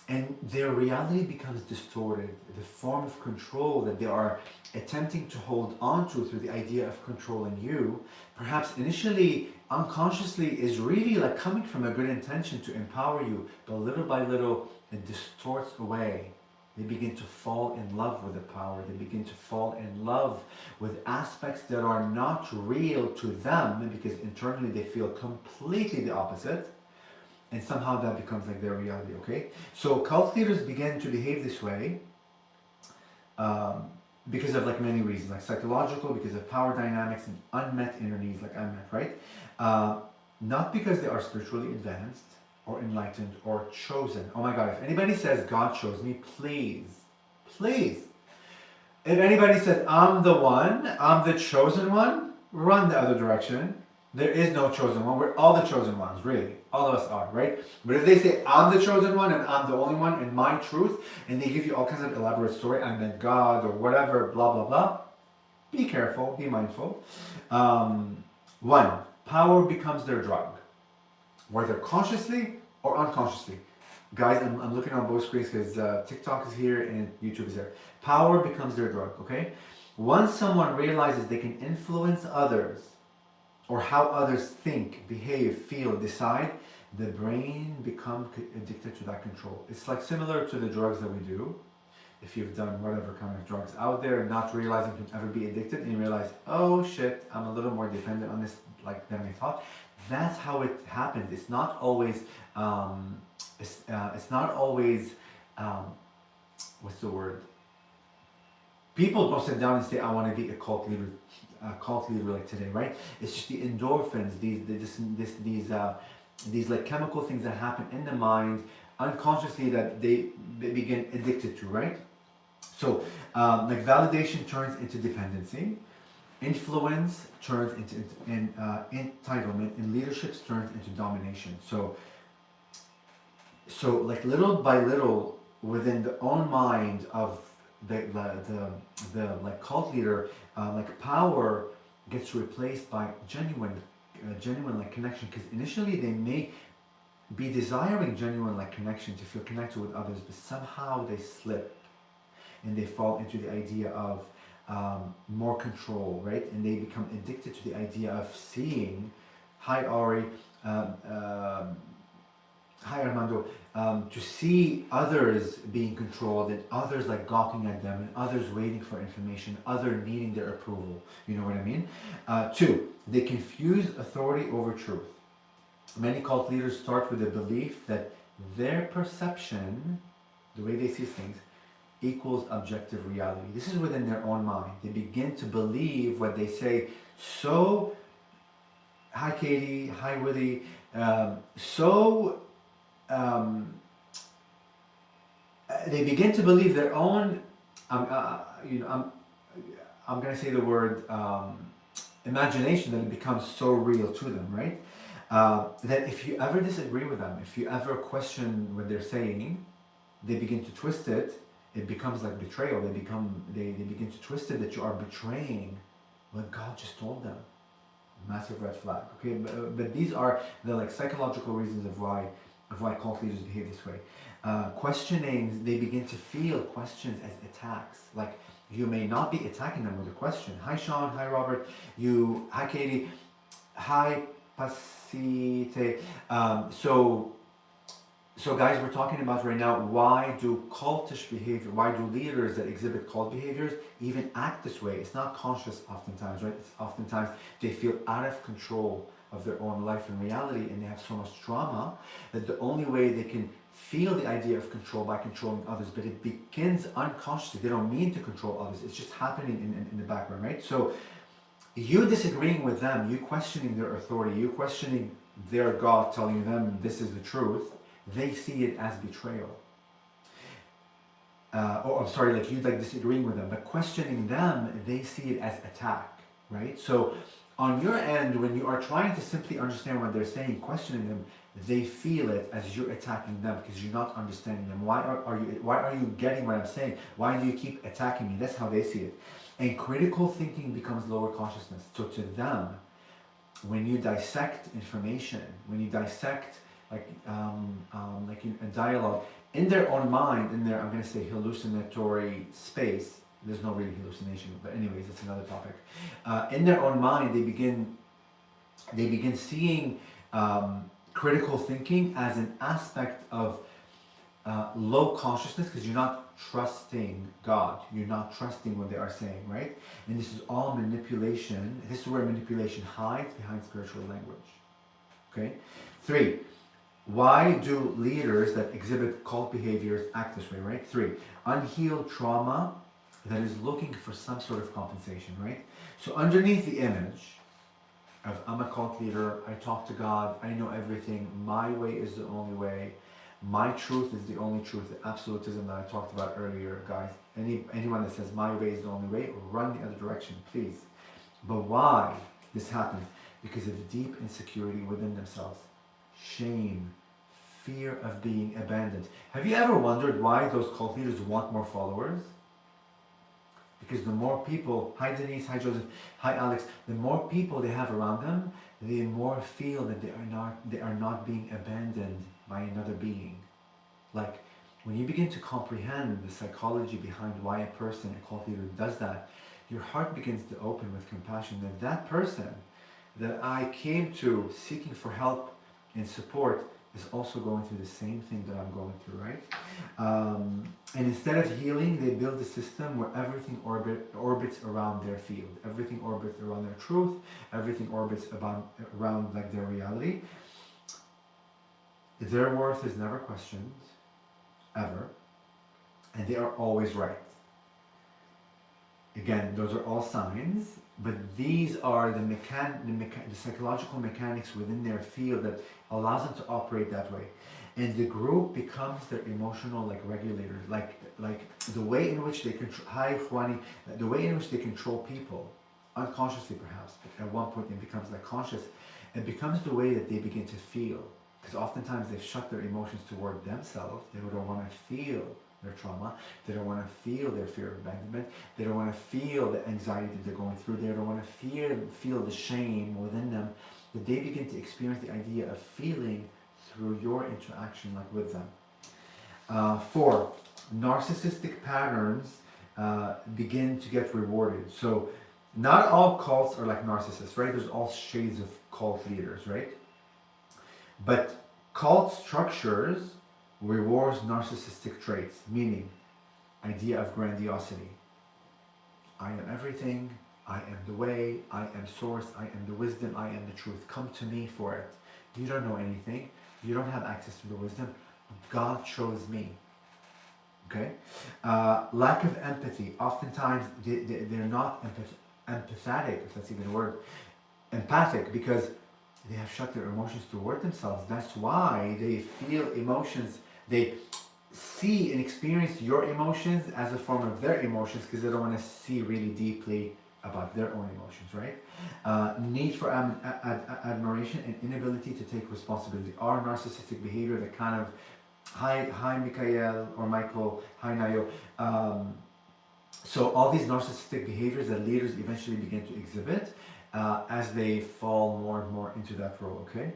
And their reality becomes distorted. The form of control that they are attempting to hold on to through the idea of controlling you, perhaps initially, unconsciously, is really like coming from a good intention to empower you, but little by little, it distorts away. They begin to fall in love with the power. They begin to fall in love with aspects that are not real to them because internally they feel completely the opposite. And somehow that becomes like their reality, okay? So cult leaders begin to behave this way because of like many reasons, like psychological, because of power dynamics and unmet inner needs, like unmet, right? Not because they are spiritually advanced, or enlightened, or chosen. Oh my God, if anybody says God chose me, please. If anybody says I'm the one, I'm the chosen one, run the other direction. There is no chosen one. We're all the chosen ones, really. All of us are, right? But if they say I'm the chosen one and I'm the only one and my truth, and they give you all kinds of elaborate story, I'm the God or whatever, blah, blah, blah, be careful, be mindful. 1, power becomes their drug, whether consciously or unconsciously. Guys, I'm looking on both screens because TikTok is here and YouTube is there. Power becomes their drug, okay? Once someone realizes they can influence others or how others think, behave, feel, decide, the brain becomes addicted to that control. It's like similar to the drugs that we do. If you've done whatever kind of drugs out there, not realizing you can ever be addicted, and you realize, oh shit, I'm a little more dependent on this like than I thought. That's how it happens. It's not always. It's not always. What's the word? People don't sit down and say, I want to be a cult leader like today, right? It's just the endorphins, these like chemical things that happen in the mind unconsciously that they begin addicted to, right? So like validation turns into dependency, influence turns into entitlement, and leadership turns into domination. So like little by little within the own mind of the like cult leader, like power gets replaced by genuine like connection, because initially they may be desiring genuine like connection to feel connected with others, but somehow they slip and they fall into the idea of more control, right? And they become addicted to the idea of seeing, hi Ari, hi Armando, to see others being controlled and others like gawking at them and others waiting for information, others needing their approval. You know what I mean? 2, they confuse authority over truth. Many cult leaders start with the belief that their perception, the way they see things, equals objective reality. This is within their own mind. They begin to believe what they say. So, hi Katie, hi Willie, they begin to believe their own, I'm going to say the word imagination, that it becomes so real to them, right? That if you ever disagree with them, if you ever question what they're saying, they begin to twist it. It becomes like betrayal. They begin to twist it that you are betraying what God just told them. Massive red flag. Okay, but these are the like psychological reasons of why cult leaders behave this way. Questioning, they begin to feel questions as attacks. Like you may not be attacking them with a question. Hi Sean, hi Robert, hi Katie, hi Pasite. So guys, we're talking about right now, why do cultish behavior, why do leaders that exhibit cult behaviors even act this way? It's not conscious oftentimes, right? It's oftentimes they feel out of control of their own life and reality, and they have so much trauma that the only way they can feel the idea of control by controlling others, but it begins unconsciously. They don't mean to control others. It's just happening in the background, right? So you disagreeing with them, you questioning their authority, you questioning their God telling them this is the truth, they see it as betrayal. Like you like disagreeing with them, but questioning them, they see it as attack, right? So on your end, when you are trying to simply understand what they're saying, questioning them, they feel it as you're attacking them because you're not understanding them. Why are you getting what I'm saying? Why do you keep attacking me? That's how they see it. And critical thinking becomes lower consciousness. So to them, when you dissect information, when you dissect like in a dialogue, in their own mind, in their, I'm going to say, hallucinatory space, there's no really hallucination, but anyways, it's another topic. In their own mind, they begin seeing critical thinking as an aspect of low consciousness, because you're not trusting God, you're not trusting what they are saying, right? And this is all manipulation. This is where manipulation hides behind spiritual language. Okay. 3. Why do leaders that exhibit cult behaviors act this way, right? 3. Unhealed trauma that is looking for some sort of compensation, right? So underneath the image of I'm a cult leader, I talk to God, I know everything, my way is the only way, my truth is the only truth, the absolutism that I talked about earlier, guys. Anyone that says my way is the only way, run the other direction, please. But why this happens? Because of deep insecurity within themselves. Shame, fear of being abandoned. Have you ever wondered why those cult leaders want more followers? Because the more people, hi Denise, hi Joseph, hi Alex, the more people they have around them, the more feel that they are not being abandoned by another being. Like when you begin to comprehend the psychology behind why a person, a cult leader, does that, your heart begins to open with compassion that that person that I came to seeking for help and support is also going through the same thing that I'm going through, right? And instead of healing, they build a system where everything orbits around their field. Everything orbits around their truth. Everything orbits around like their reality. Their worth is never questioned, ever, and they are always right. Again, those are all signs, but these are the psychological mechanics within their field that allows them to operate that way. And the group becomes their emotional like regulator, like the way in which they control. Hi, Juani. The way in which they control people, unconsciously perhaps. But at one point, it becomes like conscious. It becomes the way that they begin to feel, because oftentimes they've shut their emotions toward themselves. They don't want to feel their trauma. They don't want to feel their fear of abandonment. They don't want to feel the anxiety that they're going through. They don't want to feel the shame within them. That they begin to experience the idea of feeling through your interaction, like with them. 4, narcissistic patterns begin to get rewarded. So not all cults are like narcissists, right? There's all shades of cult leaders, right? But cult structures rewards narcissistic traits, meaning idea of grandiosity. I am everything, I am the way, I am source, I am the wisdom, I am the truth. Come to me for it. You don't know anything, you don't have access to the wisdom. God chose me. Okay? Lack of empathy. Oftentimes they're not empathetic, if that's even a word. Empathic, because they have shut their emotions toward themselves. That's why they feel emotions. They see and experience your emotions as a form of their emotions because they don't want to see really deeply about their own emotions, right? Need for admiration and inability to take responsibility. Our narcissistic behavior that kind of, hi Mikael or Michael, hi Nayo. So all these narcissistic behaviors that leaders eventually begin to exhibit as they fall more and more into that role, okay?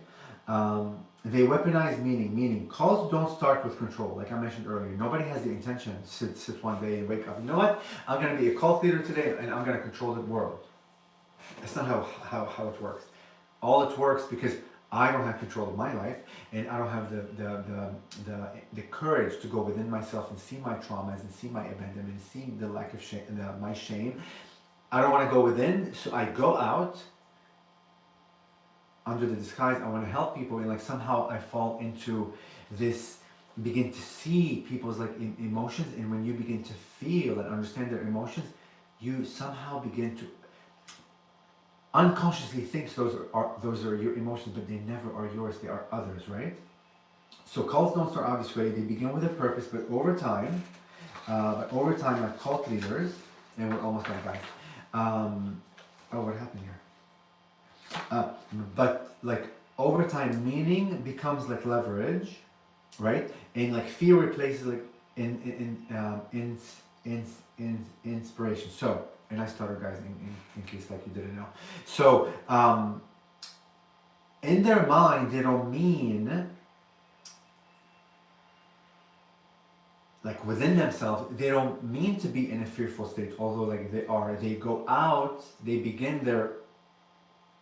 They weaponize meaning. Cults don't start with control, like I mentioned earlier. Nobody has the intention to sit one day and wake up, you know what? I'm going to be a cult leader today and I'm going to control the world. That's not how it works. All it works because I don't have control of my life and I don't have the courage to go within myself and see my traumas and see my abandonment and see the lack of shame, my shame. I don't want to go within, so I go out under the disguise. I want to help people, and like somehow I fall into this, begin to see people's like emotions, and when you begin to feel and understand their emotions, you somehow begin to unconsciously think those are your emotions, but they never are yours. They are others, right? So cults don't start out this way. They begin with a purpose, but over time, like cult leaders, and we're almost done, guys. What happened here? But like over time, meaning becomes like leverage, right? And like fear replaces like inspiration. So, and I started, guys, in case like you didn't know. So, in their mind, they don't mean like within themselves, they don't mean to be in a fearful state, although like they are. They go out, they begin their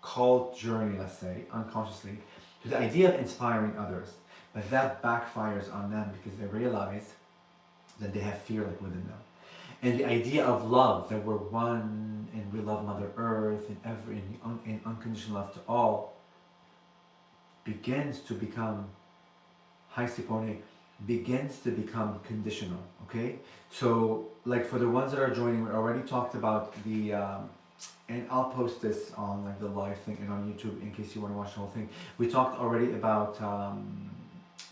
cult journey, let's say, unconsciously, to the idea of inspiring others. But that backfires on them because they realize that they have fear like within them. And the idea of love, that we're one and we love Mother Earth and in unconditional love to all, begins to become, hi Sipone, begins to become conditional, okay? So, like for the ones that are joining, we already talked about the, and I'll post this on like the live thing and on YouTube in case you want to watch the whole thing. We talked already about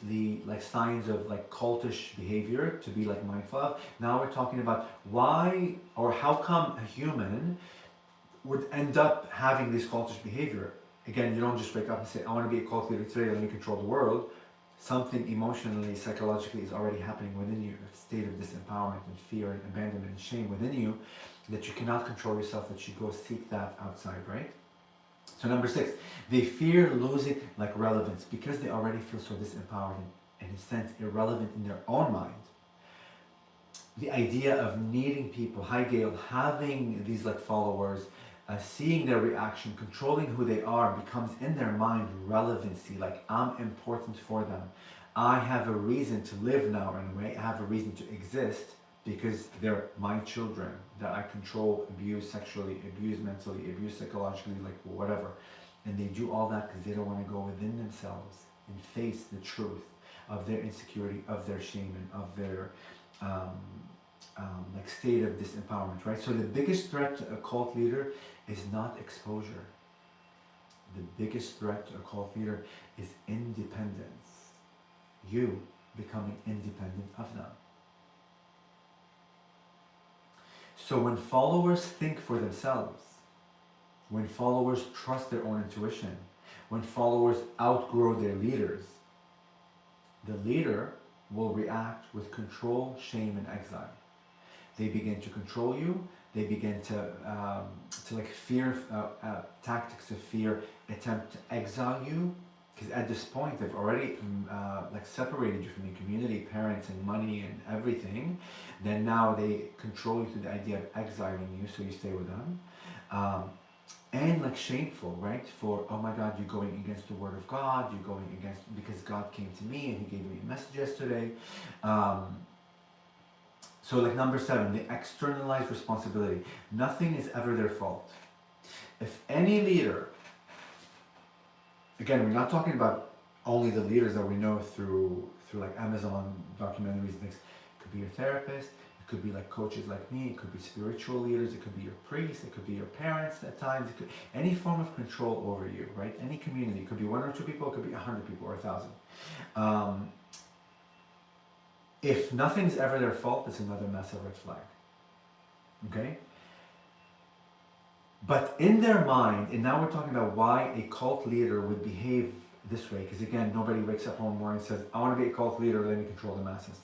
the like signs of like cultish behavior to be like mindful of. Now we're talking about why or how come a human would end up having this cultish behavior. Again, you don't just wake up and say, I want to be a cult leader today, let me control the world. Something emotionally, psychologically is already happening within you, a state of disempowerment and fear and abandonment and shame within you, that you cannot control yourself, that you go seek that outside, right? So number 6, they fear losing like relevance because they already feel so disempowered and in a sense irrelevant in their own mind. The idea of needing people, hi Gail, having these like followers, seeing their reaction, controlling who they are, becomes in their mind relevancy, like I'm important for them. I have a reason to live now anyway, I have a reason to exist because they're my children that I control, abuse sexually, abuse mentally, abuse psychologically, like whatever. And they do all that because they don't want to go within themselves and face the truth of their insecurity, of their shame, and of their like state of disempowerment, right? So the biggest threat to a cult leader is not exposure. The biggest threat to a cult leader is independence. You becoming independent of them. So when followers think for themselves, when followers trust their own intuition, when followers outgrow their leaders, the leader will react with control, shame, and exile. They begin to control you. They begin to like fear, tactics of fear, attempt to exile you. Because at this point, they've already like separated you from your community, parents, and money, and everything. Then now they control you through the idea of exiling you, so you stay with them. And like shameful, right? For, oh my God, you're going against the word of God. You're going against, because God came to me and he gave me a message yesterday. So like number 7, the externalized responsibility. Nothing is ever their fault. If any leader, again, we're not talking about only the leaders that we know through like Amazon documentaries and things. It could be your therapist, it could be like coaches like me, it could be spiritual leaders, it could be your priests, it could be your parents at times, it could any form of control over you, right? Any community, it could be 1 or 2 people, it could be 100 people or 1,000. If nothing's ever their fault, it's another massive red flag. Okay? But in their mind, and now we're talking about why a cult leader would behave this way, because again, nobody wakes up one morning and says, I want to be a cult leader, let me control the masses.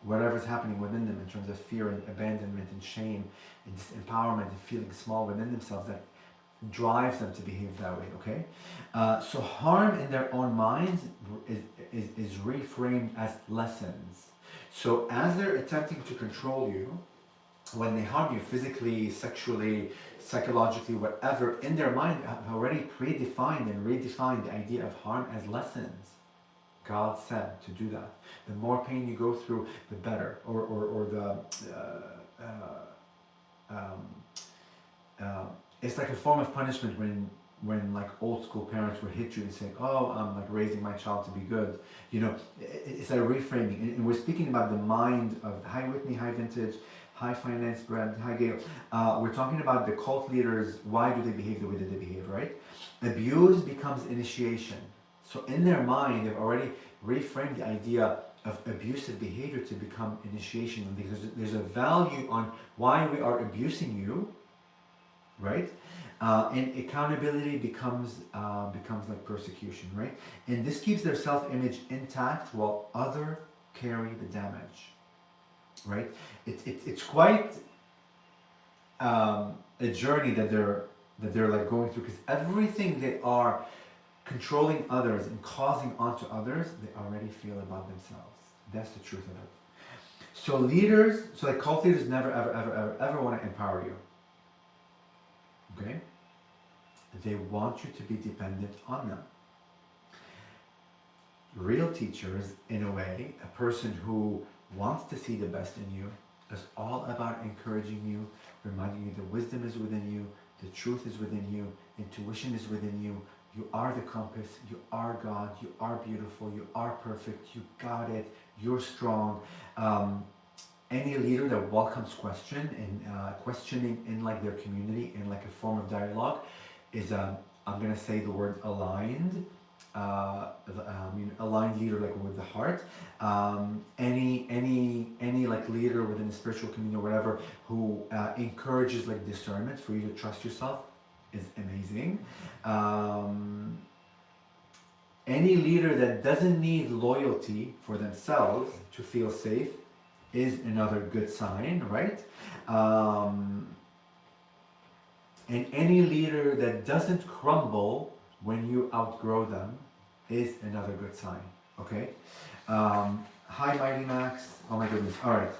Whatever's happening within them in terms of fear and abandonment and shame and disempowerment and feeling small within themselves, that drives them to behave that way, okay? So harm in their own minds is reframed as lessons. So as they're attempting to control you, when they harm you physically, sexually, psychologically, whatever, in their mind have already predefined and redefined the idea of harm as lessons. God said to do that. The more pain you go through, the better. It's like a form of punishment when like old school parents would hit you and say, oh, I'm like raising my child to be good. You know, it's a reframing. And we're speaking about the mind of Hi Whitney, Hi Vintage, Hi Finance Brand, Hi Gail. We're talking about the cult leaders. Why do they behave the way that they behave, right? Abuse becomes initiation. So in their mind, they've already reframed the idea of abusive behavior to become initiation. Because there's a value on why we are abusing you, right? And accountability becomes like persecution, right? And this keeps their self-image intact while others carry the damage, right? It's quite a journey that they're like going through, because everything they are controlling others and causing onto others, they already feel about themselves. That's the truth of it. So leaders, so like cult leaders never ever want to empower you. Okay? They want you to be dependent on them. Real teachers, in a way, a person who wants to see the best in you, is all about encouraging you, reminding you the wisdom is within you, the truth is within you, intuition is within you. You are the compass, you are God, you are beautiful, you are perfect, you got it, you're strong. Any leader that welcomes questioning in like their community in like a form of dialogue is, I'm gonna say the word aligned, aligned leader like with the heart. Any like leader within the spiritual community or whatever who encourages like discernment for you to trust yourself is amazing. Any leader that doesn't need loyalty for themselves to feel safe is another good sign, right? And any leader that doesn't crumble when you outgrow them is another good sign, okay? Hi, Mighty Max. Oh my goodness. All right.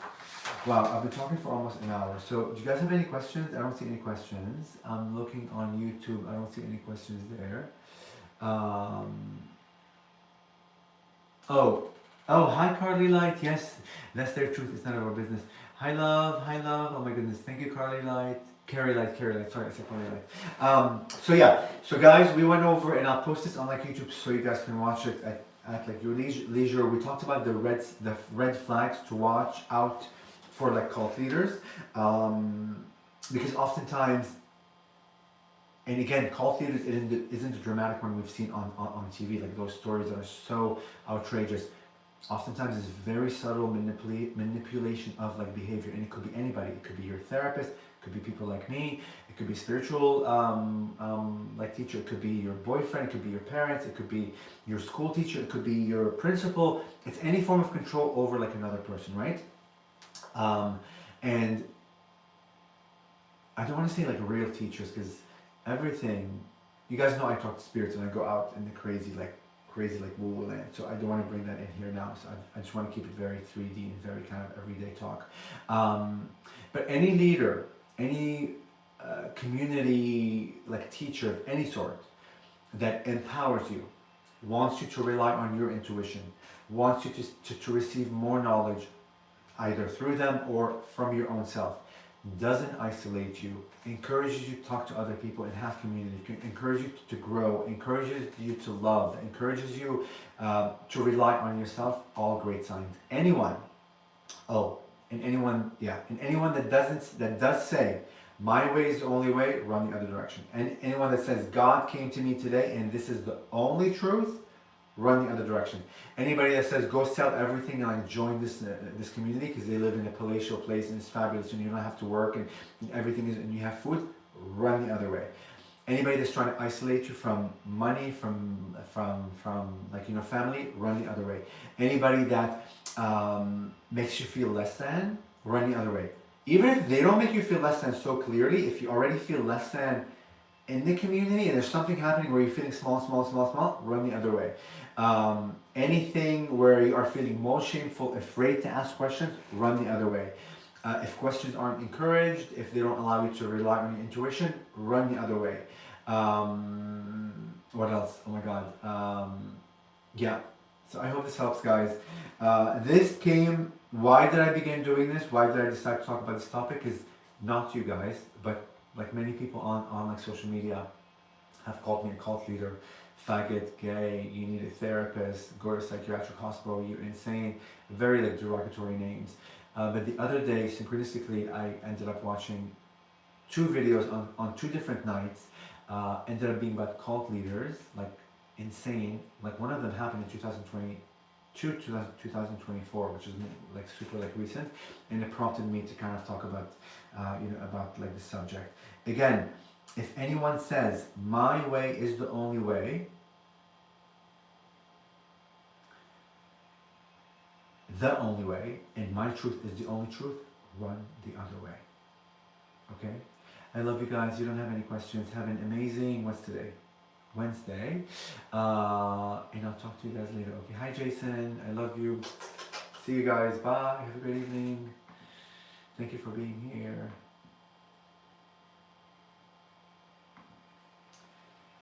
Wow, I've been talking for almost an hour. So, do you guys have any questions? I don't see any questions. I'm looking on YouTube. I don't see any questions there. Um, oh, oh, hi Carly Light. Yes, that's their truth. It's none of our business. Hi love, hi love. Oh my goodness, thank you, Carly Light. Carrie Light, Carrie Light. Sorry, I said Carly Light. So yeah, so guys, we went over, and I'll post this on like YouTube so you guys can watch it at like your leisure. We talked about the red flags to watch out for like cult leaders, because oftentimes, and again, cult leaders isn't the dramatic one we've seen on TV, like those stories that are so outrageous. Oftentimes it's very subtle manipulation of like behavior, and it could be anybody. It could be your therapist, it could be people like me, it could be spiritual like teacher, it could be your boyfriend, it could be your parents, it could be your school teacher, it could be your principal. It's any form of control over like another person, right? And I don't want to say like real teachers, because everything, you guys know I talk to spirits and I go out in the crazy like woo-woo land, so I don't want to bring that in here now. So I just want to keep it very 3D and very kind of everyday talk. But any leader, any community like teacher of any sort that empowers you, wants you to rely on your intuition, wants you to receive more knowledge either through them or from your own self, doesn't isolate you, encourages you to talk to other people and have community, encourages you to grow, encourages you to love, encourages you to rely on yourself, all great signs. Anyone, and anyone that does say, my way is the only way, run the other direction. And anyone that says, God came to me today and this is the only truth, run the other direction. Anybody that says go sell everything and like join this community because they live in a palatial place and it's fabulous and you don't have to work and everything is, and you have food, run the other way. Anybody that's trying to isolate you from money, from like family, run the other way. Anybody that makes you feel less than, run the other way. Even if they don't make you feel less than so clearly, if you already feel less than in the community and there's something happening where you're feeling small, run the other way. Anything where you are feeling more shameful, afraid to ask questions, run the other way. If questions aren't encouraged, if they don't allow you to rely on your intuition, run the other way. What else? Oh my God. Yeah. So I hope this helps, guys. Why did I begin doing this? Why did I decide to talk about this topic? Is not you guys, but like many people on like social media have called me a cult leader, faggot, gay, you need a therapist, go to a psychiatric hospital, you're insane, very like derogatory names. But the other day, synchronistically, I ended up watching two videos on two different nights, ended up being about cult leaders, like insane. Like one of them happened in 2024, which is like super like recent, and it prompted me to kind of talk about about like the subject. Again, if anyone says my way is the only way, and my truth is the only truth, run the other way. Okay? I love you guys. You don't have any questions. Have an amazing, what's today? Wednesday. And I'll talk to you guys later. Okay, hi Jason. I love you. See you guys. Bye. Have a great evening. Thank you for being here.